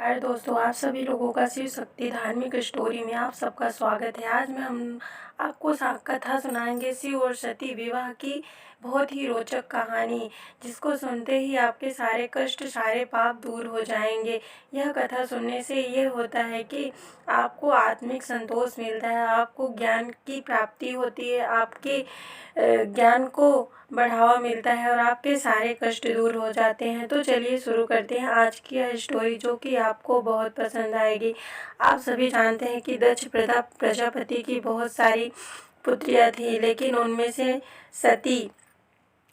नमस्कार दोस्तों, आप सभी लोगों का शिव शक्ति धार्मिक स्टोरी में आप सबका स्वागत है। आज हम आपको कथा सुनाएंगे शिव और सती विवाह की बहुत ही रोचक कहानी, जिसको सुनते ही आपके सारे कष्ट सारे पाप दूर हो जाएंगे। यह कथा सुनने से ये होता है कि आपको आत्मिक संतोष मिलता है, आपको ज्ञान की प्राप्ति होती है, आपके ज्ञान को बढ़ावा मिलता है और आपके सारे कष्ट दूर हो जाते हैं। तो चलिए शुरू करते हैं आज की यह स्टोरी, जो कि आपको बहुत पसंद आएगी। आप सभी जानते हैं कि दक्ष प्रजापति की बहुत सारी पुत्रियां थी, लेकिन उनमें से सती,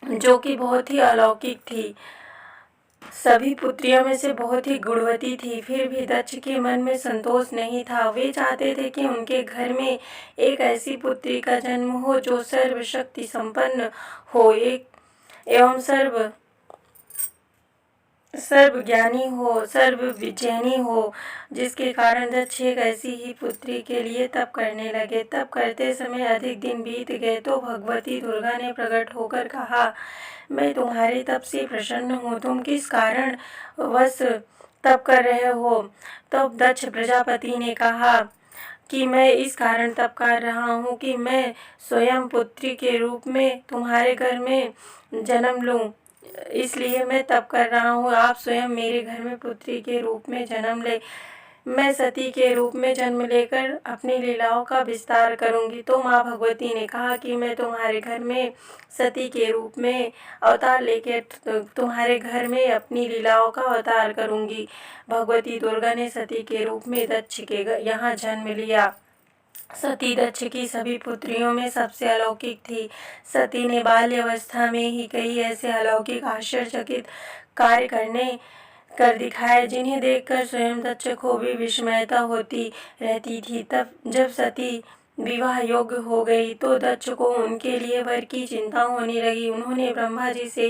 जो कि बहुत ही अलौकिक थी, सभी पुत्रियों में से बहुत ही गुणवती थी। फिर भी दक्ष के मन में संतोष नहीं था। वे चाहते थे कि उनके घर में एक ऐसी पुत्री का जन्म हो जो सर्वशक्ति संपन्न हो, एक एवं सर्वज्ञानी हो, सर्व विजयनी हो, जिसके कारण दक्ष एक ऐसी ही पुत्री के लिए तप करने लगे। तप करते समय अधिक दिन बीत गए तो भगवती दुर्गा ने प्रकट होकर कहा, मैं तुम्हारे तप से प्रसन्न हूँ, तुम किस कारण वश तप कर रहे हो। तब दक्ष प्रजापति ने कहा कि मैं इस कारण तप कर रहा हूँ कि मैं स्वयं पुत्री के रूप में तुम्हारे घर में जन्म लूँ, इसलिए मैं तप कर रहा हूँ। आप स्वयं मेरे घर में पुत्री के रूप में जन्म ले, मैं सती के रूप में जन्म लेकर अपनी लीलाओं का विस्तार करूंगी। तो माँ भगवती ने कहा कि मैं तुम्हारे घर में सती के रूप में अवतार लेकर तुम्हारे घर में अपनी लीलाओं का अवतार करूंगी। भगवती दुर्गा ने सती के रूप में दक्ष के यहाँ जन्म लिया। सती दक्ष की सभी पुत्रियों में सबसे अलौकिक थी। सती ने बाल्यावस्था में ही कई ऐसे अलौकिक आश्चर्यचकित कार्य कर दिखाए, जिन्हें देखकर स्वयं दक्ष को भी विस्मयता होती रहती थी। तब जब सती विवाह योग्य हो गई तो दक्ष को उनके लिए वर की चिंता होने लगी। उन्होंने ब्रह्मा जी से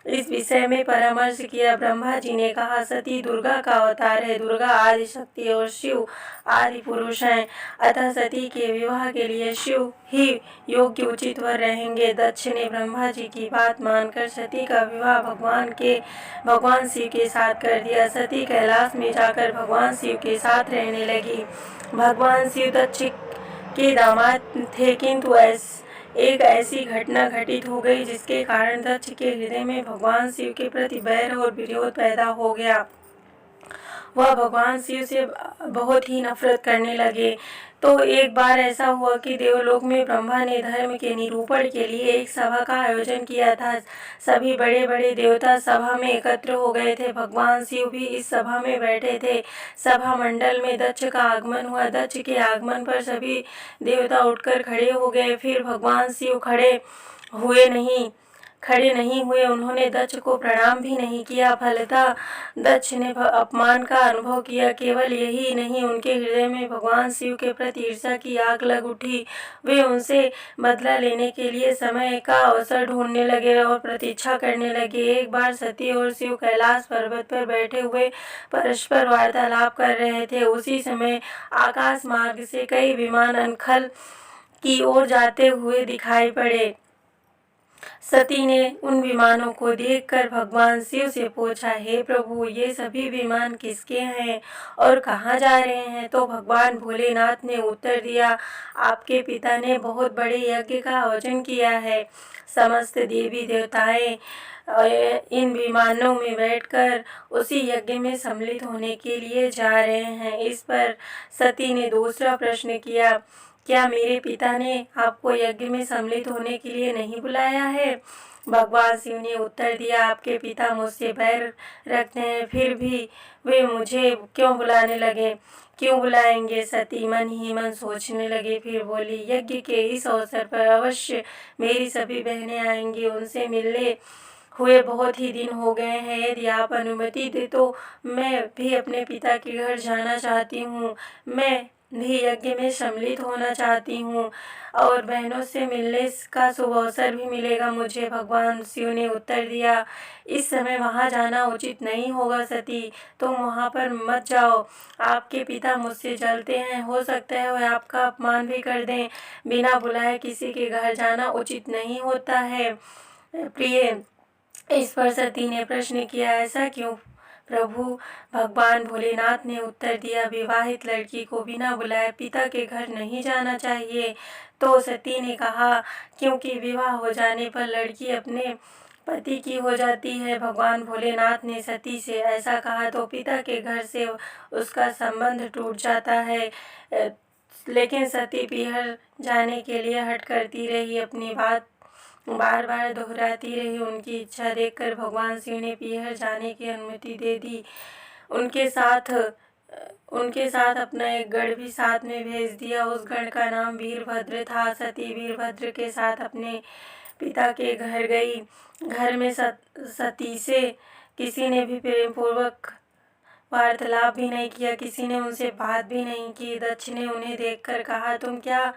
इस विषय में परामर्श किया। ब्रह्मा जी ने कहा, सती दुर्गा का अवतार है, दुर्गा आदि शक्ति और शिव आदि पुरुष हैं, अतः सती के विवाह के लिए शिव ही योग्य उचित वर रहेंगे। दक्ष ने ब्रह्मा जी की बात मानकर सती का विवाह भगवान शिव के साथ कर दिया। सती कैलाश में जाकर भगवान शिव के साथ रहने लगी। भगवान शिव दक्ष के दामाद थे, किंतु एक ऐसी घटना घटित हो गई जिसके कारण दक्ष के हृदय में भगवान शिव के प्रति बैर और विरोध पैदा हो गया। वह भगवान शिव से बहुत ही नफरत करने लगे। तो एक बार ऐसा हुआ कि देवलोक में ब्रह्मा ने धर्म के निरूपण के लिए एक सभा का आयोजन किया था। सभी बड़े बड़े देवता सभा में एकत्र हो गए थे। भगवान शिव भी इस सभा में बैठे थे। सभा मंडल में दक्ष का आगमन हुआ। दक्ष के आगमन पर सभी देवता उठकर खड़े हो गए। फिर भगवान शिव खड़े नहीं हुए। उन्होंने दक्ष को प्रणाम भी नहीं किया। फलतः दक्ष ने अपमान का अनुभव किया। केवल यही नहीं, उनके हृदय में भगवान शिव के प्रति ईर्ष्या की आग लग उठी। वे उनसे बदला लेने के लिए समय का अवसर ढूंढने लगे और प्रतीक्षा करने लगे। एक बार सती और शिव कैलाश पर्वत पर बैठे हुए परस्पर वार्तालाप कर रहे थे। उसी समय आकाश मार्ग से कई विमान अनखल की ओर जाते हुए दिखाई पड़े। सती ने उन विमानों को देखकर भगवान शिव से पूछा, हे प्रभु, ये सभी विमान किसके हैं और कहाँ जा रहे हैं। तो भगवान भोलेनाथ ने उत्तर दिया, आपके पिता ने बहुत बड़े यज्ञ का आयोजन किया है। समस्त देवी देवताएं इन विमानों में बैठकर उसी यज्ञ में सम्मिलित होने के लिए जा रहे हैं। इस पर सती ने दूसरा प्रश्न किया, क्या मेरे पिता ने आपको यज्ञ में सम्मिलित होने के लिए नहीं बुलाया है। भगवान शिव ने उत्तर दिया, आपके पिता मुझसे बैर रखते हैं, फिर भी वे मुझे क्यों बुलाने लगे, क्यों बुलाएंगे। सती मन ही मन सोचने लगे। फिर बोली, यज्ञ के इस अवसर पर अवश्य मेरी सभी बहनें आएंगी। उनसे मिलने हुए बहुत ही दिन हो गए हैं। यदि आप अनुमति दे तो मैं भी अपने पिता के घर जाना चाहती हूँ। मैं भी यज्ञ में सम्मिलित होना चाहती हूँ और बहनों से मिलने का शुभ अवसर भी मिलेगा मुझे। भगवान शिव ने उत्तर दिया, इस समय वहाँ जाना उचित नहीं होगा सती, तुम वहाँ पर मत जाओ। आपके पिता मुझसे जलते हैं, हो सकता है वह आपका अपमान भी कर दें। बिना बुलाए किसी के घर जाना उचित नहीं होता है। प्रिय, इस पर सती ने प्रश्न किया, ऐसा क्यों प्रभु भगवान भोलेनाथ ने उत्तर दिया, विवाहित लड़की को बिना बुलाए पिता के घर नहीं जाना चाहिए। तो सती ने कहा, क्योंकि विवाह हो जाने पर लड़की अपने पति की हो जाती है। भगवान भोलेनाथ ने सती से ऐसा कहा तो पिता के घर से उसका संबंध टूट जाता है। लेकिन सती पीहर जाने के लिए हट करती रही, अपनी बात बार बार दोहराती रही। उनकी इच्छा देखकर भगवान शिव ने पीहर जाने की अनुमति दे दी। उनके साथ अपना एक गढ़ भी साथ में भेज दिया। उस गढ़ का नाम वीरभद्र था। सती वीरभद्र के साथ अपने पिता के घर गई। घर में सती से किसी ने भी प्रेम पूर्वक वार्तालाप भी नहीं किया, किसी ने उनसे बात भी नहीं की। दक्ष ने उन्हें देखकर कहा, तुम क्या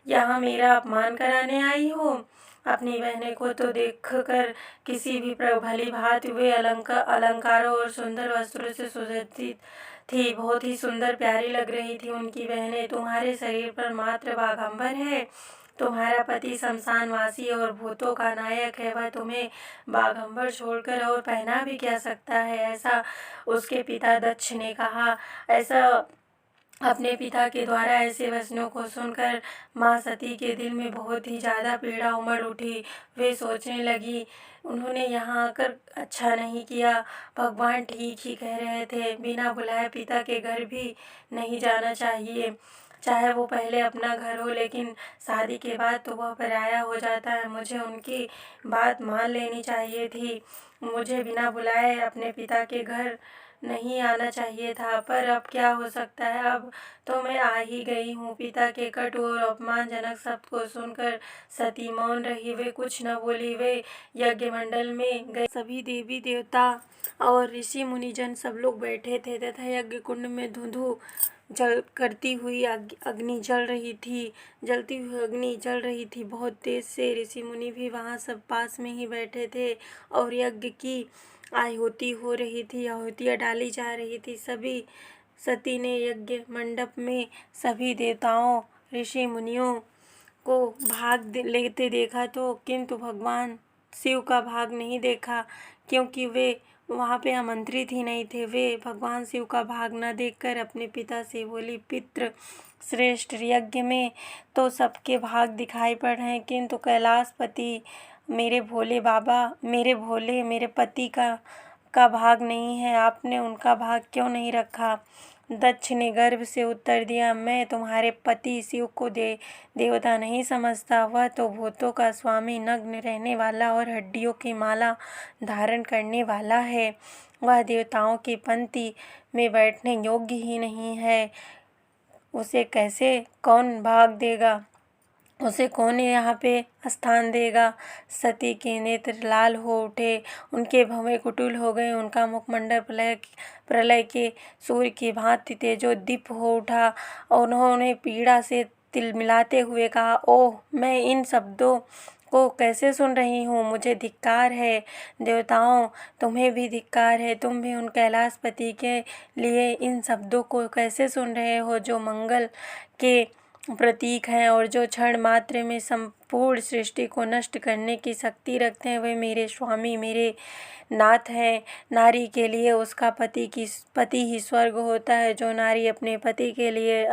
यहाँ मेरा अपमान कराने आई हो? अपनी बहनें को तो देखकर किसी भी भली भांति वे अलंकारों और सुंदर वस्त्रों से सुसज्जित थी, बहुत ही सुंदर प्यारी लग रही थी उनकी बहनें। तुम्हारे शरीर पर मात्र बाघंबर है, तुम्हारा पति शमशानवासी और भूतों का नायक है, वह तुम्हें बाघंबर छोड़कर और पहना भी क्या सकता है? ऐसा उसके पिता दक्ष ने कहा। ऐसा अपने पिता के द्वारा ऐसे वचनों को सुनकर माँ सती के दिल में बहुत ही ज़्यादा पीड़ा उमड़ उठी। वे सोचने लगी, उन्होंने यहाँ आकर अच्छा नहीं किया। भगवान ठीक ही कह रहे थे, बिना बुलाए पिता के घर भी नहीं जाना चाहिए। चाहे वो पहले अपना घर हो, लेकिन शादी के बाद तो वह पराया हो जाता है। मुझे उनकी बात मान लेनी चाहिए थी। मुझे बिना बुलाए अपने पिता के घर नहीं आना चाहिए था, पर अब क्या हो सकता है? अब तो मैं आ ही गई हूँ। पिता के कटु और अपमानजनक शब्द को सुनकर सती मौन रही। वे कुछ न बोली। वे यज्ञ मंडल में गए। सभी देवी देवता और ऋषि मुनिजन सब लोग बैठे थे तथा यज्ञ कुंड में धुंधु करती हुई अग्नि जल रही थी। जलती हुई अग्नि जल रही थी बहुत तेज से। ऋषि मुनि भी वहाँ सब पास में ही बैठे थे और यज्ञ की आहुति हो रही थी, आहुतियाँ डाली जा रही थी। सती ने यज्ञ मंडप में सभी देवताओं ऋषि मुनियों को भाग लेते देखा, तो किंतु भगवान शिव का भाग नहीं देखा, क्योंकि वे वहाँ पे आमंत्रित ही नहीं थे। वे भगवान शिव का भाग न देखकर अपने पिता से बोली, पितृ श्रेष्ठ यज्ञ में तो सबके भाग दिखाई पड़ रहे हैं, किंतु कैलाशपति मेरे भोले बाबा, मेरे पति का भाग नहीं है। आपने उनका भाग क्यों नहीं रखा? दक्ष ने गर्व से उत्तर दिया, मैं तुम्हारे पति शिव को देवता नहीं समझता। वह तो भूतों का स्वामी, नग्न रहने वाला और हड्डियों की माला धारण करने वाला है। वह देवताओं की पंक्ति में बैठने योग्य ही नहीं है। उसे कैसे कौन भाग देगा? उसे कौन यहाँ पे स्थान देगा? सती के नेत्र लाल हो उठे, उनके भवें कुटिल हो गए। उनका मुखमंडल प्रलय के सूर्य की भांति तेजोदीप्त हो उठा और उन्होंने पीड़ा से तिलमिलाते हुए कहा, ओह, मैं इन शब्दों को कैसे सुन रही हूँ? मुझे धिक्कार है। देवताओं, तुम्हें भी धिक्कार है। तुम भी उन कैलाशपति के लिए इन शब्दों को कैसे सुन रहे हो, जो मंगल के प्रतीक हैं और जो क्षण मात्र में संपूर्ण सृष्टि को नष्ट करने की शक्ति रखते हैं। वे मेरे स्वामी, मेरे नाथ हैं। नारी के लिए उसका पति ही स्वर्ग होता है। जो नारी अपने पति के लिए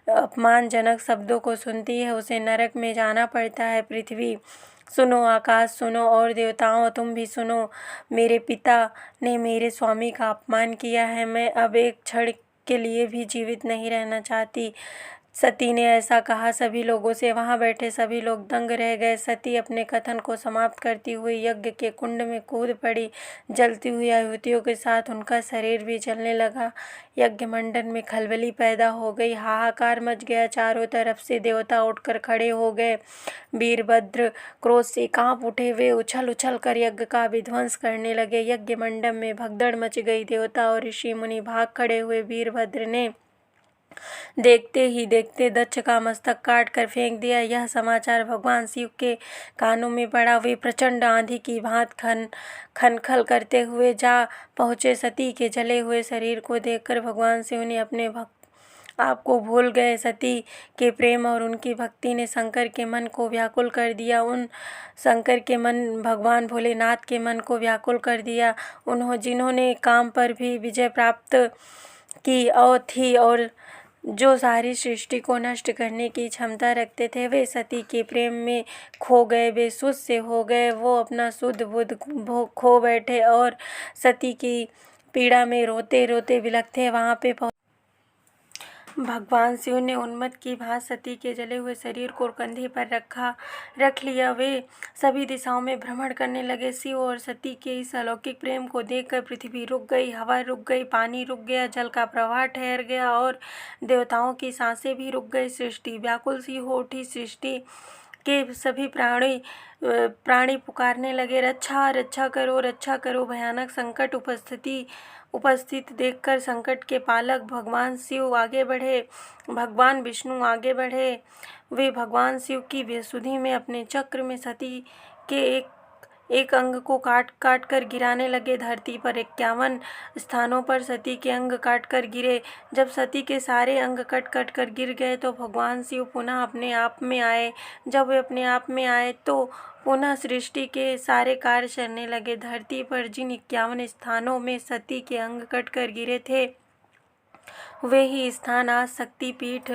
अपमानजनक शब्दों को सुनती है, उसे नरक में जाना पड़ता है। पृथ्वी सुनो, आकाश सुनो और देवताओं तुम भी सुनो। मेरे पिता ने मेरे स्वामी का अपमान किया है। मैं अब एक क्षण के लिए भी जीवित नहीं रहना चाहती। सती ने ऐसा कहा। सभी लोगों से वहां बैठे सभी लोग दंग रह गए। सती अपने कथन को समाप्त करती हुई यज्ञ के कुंड में कूद पड़ी। जलती हुई आहुतियों के साथ उनका शरीर भी जलने लगा। यज्ञ मंडल में खलबली पैदा हो गई। हाहाकार मच गया। चारों तरफ से देवता उठकर खड़े हो गए। वीरभद्र क्रोध से कांप उठे। वे उछल उछल कर यज्ञ का विध्वंस करने लगे। यज्ञ मंडप में भगदड़ मच गई। देवता और ऋषि मुनि भाग खड़े हुए। वीरभद्र ने देखते ही देखते दक्ष का मस्तक काट कर फेंक दिया। यह समाचार भगवान शिव के कानों में पड़ा। वे प्रचंड आंधी की भांति खनखल करते हुए जा पहुँचे। सती के जले हुए शरीर को देखकर भगवान शिव ने आपको भूल गए। सती के प्रेम और उनकी भक्ति ने शंकर के मन को व्याकुल कर दिया। उन शंकर के मन भगवान भोलेनाथ के मन को व्याकुल कर दिया। जिन्होंने काम पर भी विजय प्राप्त की और थी और जो सारी सृष्टि को नष्ट करने की क्षमता रखते थे, वे सती के प्रेम में खो गए, बेसुध से हो गए। वो अपना शुद्ध बुद्ध खो बैठे और सती की पीड़ा में रोते रोते बिलखते वहाँ पे भगवान शिव ने उन्मत्त की भांति सती के जले हुए शरीर को कंधे पर रख लिया। वे सभी दिशाओं में भ्रमण करने लगे। शिव और सती के इस अलौकिक प्रेम को देखकर पृथ्वी रुक गई, हवा रुक गई, पानी रुक गया, जल का प्रवाह ठहर गया और देवताओं की सांसें भी रुक गई। सृष्टि व्याकुल सी हो उठी। सृष्टि के सभी प्राणी पुकारने लगे, रक्षा रक्षा करो, रक्षा करो। भयानक संकट उपस्थित देखकर संकट के पालक भगवान शिव आगे बढ़े, भगवान विष्णु आगे बढ़े। वे भगवान शिव की बेसुधी में अपने चक्र में सती के एक अंग को काट काट कर गिराने लगे। धरती पर 51 स्थानों पर सती के अंग काट कर गिरे। जब सती के सारे अंग कट कट कर गिर गए तो भगवान शिव पुनः अपने आप में आए। जब वे अपने आप में आए तो पुनः सृष्टि के सारे कार्य चलने लगे। धरती पर जिन 51 स्थानों में सती के अंग कट कर गिरे थे, वे ही स्थान आज शक्तिपीठ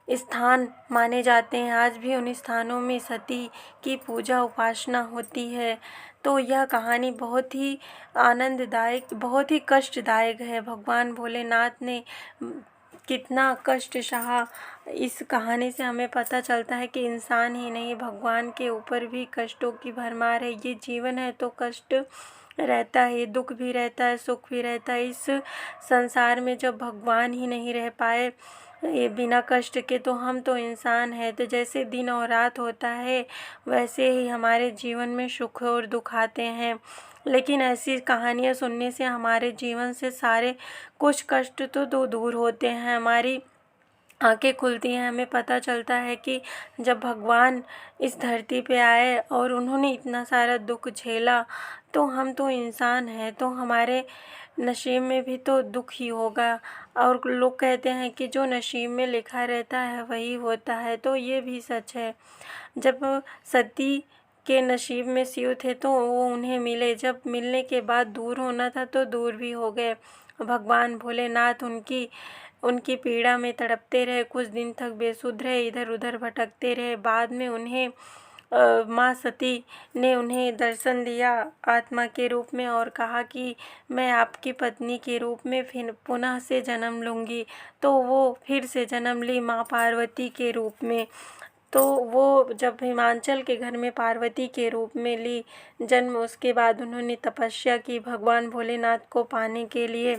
स्थान माने जाते हैं। आज भी उन स्थानों में सती की पूजा उपासना होती है। तो यह कहानी बहुत ही आनंददायक, बहुत ही कष्टदायक है। भगवान भोलेनाथ ने कितना कष्ट सहा, इस कहानी से हमें पता चलता है कि इंसान ही नहीं, भगवान के ऊपर भी कष्टों की भरमार है। ये जीवन है तो कष्ट रहता है, दुख भी रहता है, सुख भी रहता है। इस संसार में जब भगवान ही नहीं रह पाए ये बिना कष्ट के, तो हम तो इंसान हैं। तो जैसे दिन और रात होता है, वैसे ही हमारे जीवन में सुख और दुख आते हैं। लेकिन ऐसी कहानियाँ सुनने से हमारे जीवन से सारे कुछ कष्ट तो दूर होते हैं, हमारी आंखें खुलती हैं। हमें पता चलता है कि जब भगवान इस धरती पे आए और उन्होंने इतना सारा दुख झेला, तो हम तो इंसान हैं, तो हमारे नसीब में भी तो दुख ही होगा। और लोग कहते हैं कि जो नसीब में लिखा रहता है वही होता है, तो ये भी सच है। जब सती के नसीब में शिव थे तो वो उन्हें मिले, जब मिलने के बाद दूर होना था तो दूर भी हो गए। भगवान भोलेनाथ उनकी पीड़ा में तड़पते रहे, कुछ दिन तक बेसुध रहे, इधर उधर भटकते रहे। बाद में उन्हें माँ सती ने उन्हें दर्शन दिया आत्मा के रूप में और कहा कि मैं आपकी पत्नी के रूप में फिर पुनः से जन्म लूँगी। तो वो फिर से जन्म ली माँ पार्वती के रूप में। तो वो जब हिमाचल के घर में पार्वती के रूप में ली जन्म, उसके बाद उन्होंने तपस्या की भगवान भोलेनाथ को पाने के लिए।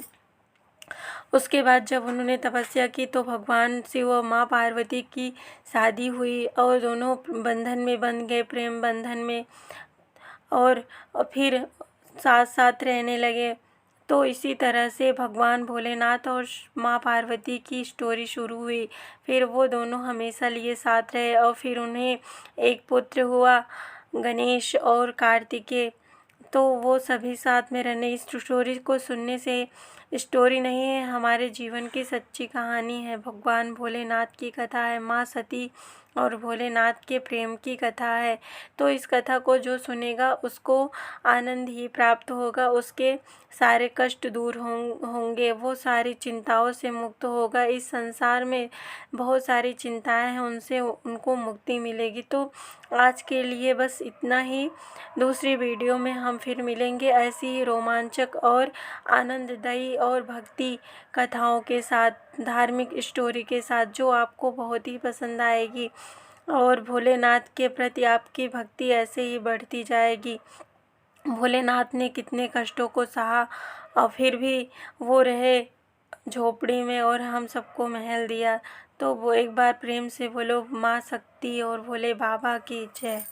उसके बाद जब उन्होंने तपस्या की तो भगवान शिव और माँ पार्वती की शादी हुई और दोनों बंधन में बंध गए, प्रेम बंधन में, और फिर साथ साथ रहने लगे। तो इसी तरह से भगवान भोलेनाथ और माँ पार्वती की स्टोरी शुरू हुई। फिर वो दोनों हमेशा लिए साथ रहे और फिर उन्हें एक पुत्र हुआ, गणेश और कार्तिकेय। तो वो सभी साथ में रहने, इस स्टोरी को सुनने से स्टोरी नहीं है, हमारे जीवन की सच्ची कहानी है। भगवान भोलेनाथ की कथा है, माँ सती और भोलेनाथ के प्रेम की कथा है। तो इस कथा को जो सुनेगा उसको आनंद ही प्राप्त होगा, उसके सारे कष्ट दूर होंगे, वो सारी चिंताओं से मुक्त होगा। इस संसार में बहुत सारी चिंताएं हैं, उनसे उनको मुक्ति मिलेगी। तो आज के लिए बस इतना ही। दूसरी वीडियो में हम फिर मिलेंगे ऐसी ही रोमांचक और आनंददायी और भक्ति कथाओं के साथ, धार्मिक स्टोरी के साथ, जो आपको बहुत ही पसंद आएगी और भोलेनाथ के प्रति आपकी भक्ति ऐसे ही बढ़ती जाएगी। भोलेनाथ ने कितने कष्टों को सहा और फिर भी वो रहे झोपड़ी में और हम सबको महल दिया। तो वो एक बार प्रेम से बोलो माँ शक्ति और भोले बाबा की जय।